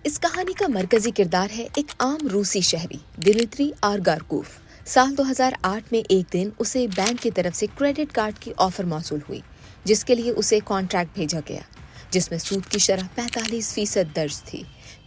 इस कहानी का मरकजी किरदार है एक आम रूसी शहरी दिमित्री आरगारकोव। साल 2008 में एक दिन उसे बैंक की तरफ से क्रेडिट कार्ड की ऑफर मौसूल हुई, जिसके लिए उसे कॉन्ट्रैक्ट भेजा गया, जिसमें सूद की शरह 45% दर्ज थी,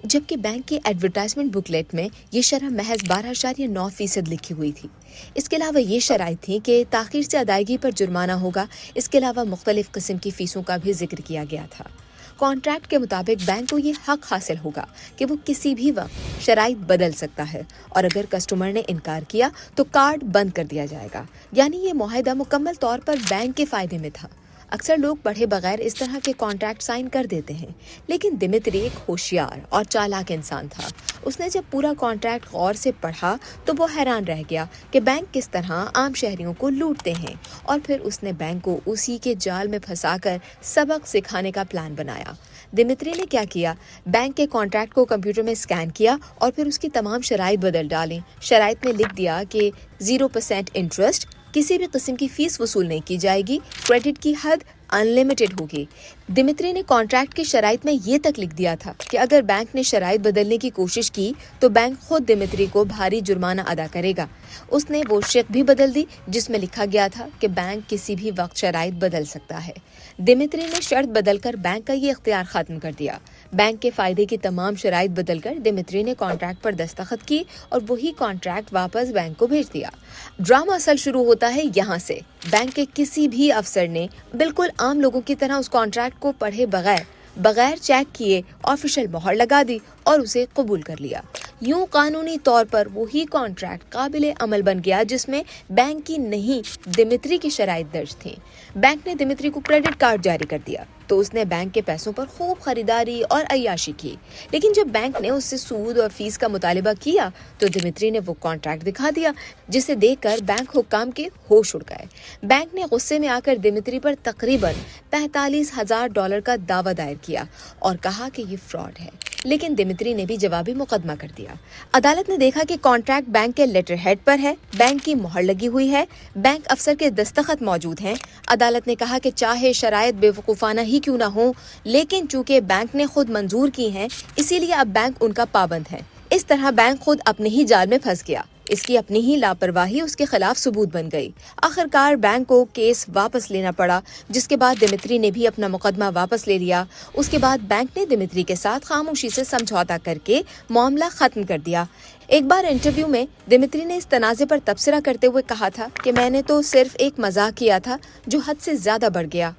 जबकि बैंक की एडवर्टाइजमेंट बुकलेट में ये शरह महज 12.9% लिखी हुई थी। इसके अलावा ये शराइत थी कि ताखीर से अदायगी पर जुर्माना होगा। इसके अलावा मुख्तलिफ किस्म की फीसों का भी जिक्र किया गया था। कॉन्ट्रैक्ट के मुताबिक बैंक को ये हक हासिल होगा कि वो किसी भी वक्त शराइत बदल सकता है और अगर कस्टमर ने इनकार किया तो कार्ड बंद कर दिया जाएगा। यानी ये मुआहदा मुकम्मल तौर पर बैंक के फायदे में था। अक्सर लोग पढ़े बगैर इस तरह के कॉन्ट्रैक्ट साइन कर देते हैं, लेकिन दिमित्री एक होशियार और चालाक इंसान था। उसने जब पूरा कॉन्ट्रैक्ट गौर से पढ़ा तो वो हैरान रह गया कि बैंक किस तरह आम शहरियों को लूटते हैं, और फिर उसने बैंक को उसी के जाल में फंसाकर सबक सिखाने का प्लान बनाया। दिमित्री ने क्या किया, बैंक के कॉन्ट्रैक्ट को कंप्यूटर में स्कैन किया और फिर उसकी तमाम शराइत बदल डाली। शराइत में लिख दिया कि 0% इंटरेस्ट, किसी भी किस्म की फीस वसूल नहीं की जाएगी, क्रेडिट की हद अनलिमिटेड होगी। दिमित्री ने कॉन्ट्रैक्ट की शराइत में ये तक लिख दिया था कि अगर बैंक ने शराइत बदलने की कोशिश की तो बैंक खुद दिमित्री को भारी जुर्माना अदा करेगा। उसने वो शर्त भी बदल दी जिसमें लिखा गया था कि बैंक किसी भी वक्त शराइत बदल सकता है। दिमित्री ने शर्त बदलकर बैंक का ये इख्तियार खत्म कर दिया। बैंक के फायदे की तमाम शराइत बदलकर दिमित्री ने कॉन्ट्रैक्ट पर दस्तखत की और वही कॉन्ट्रैक्ट वापस बैंक को भेज दिया। ड्रामा असल शुरू होता है यहाँ से। बैंक के किसी भी अफसर ने बिल्कुल आम लोगों की तरह उस कॉन्ट्रैक्ट को पढ़े बगैर चेक किए ऑफिशियल मोहर लगा दी और उसे कबूल कर लिया। यूं कानूनी तौर पर वही कॉन्ट्रैक्ट काबिले अमल बन गया जिसमें बैंक की नहीं दिमित्री की शराइत दर्ज थी। बैंक ने दिमित्री को क्रेडिट कार्ड जारी कर दिया तो उसने बैंक के पैसों पर खूब खरीदारी और अय्याशी की, लेकिन जब बैंक ने उससे सूद और फीस का मुतालिबा किया तो दिमित्री ने वो कॉन्ट्रैक्ट दिखा दिया, जिसे देखकर बैंक हुक्काम के होश उड़ गए। बैंक ने गुस्से में आकर दिमित्री पर तकरीबन $45,000 का दावा दायर किया और कहा कि ये फ्रॉड है, लेकिन दिमित्री ने भी जवाबी मुकदमा कर दिया। अदालत ने देखा कि कॉन्ट्रैक्ट बैंक के लेटर हेड पर है, बैंक की मोहर लगी हुई है, बैंक अफसर के दस्तखत मौजूद हैं। अदालत ने कहा कि चाहे शराइत बेवकूफाना ही क्यों ना हो, लेकिन चूंकि बैंक ने खुद मंजूर की हैं, इसीलिए अब बैंक उनका पाबंद है। इस तरह बैंक खुद अपने ही जाल में फंस गया। इसकी अपनी ही लापरवाही उसके खिलाफ सबूत बन गई। आखिरकार बैंक को केस वापस लेना पड़ा, जिसके बाद दिमित्री ने भी अपना मुकदमा वापस ले लिया। उसके बाद बैंक ने दिमित्री के साथ खामोशी से समझौता करके मामला खत्म कर दिया। एक बार इंटरव्यू में दिमित्री ने इस तनाज़े पर तबसरा करते हुए कहा था कि मैंने तो सिर्फ एक मजाक किया था जो हद से ज्यादा बढ़ गया।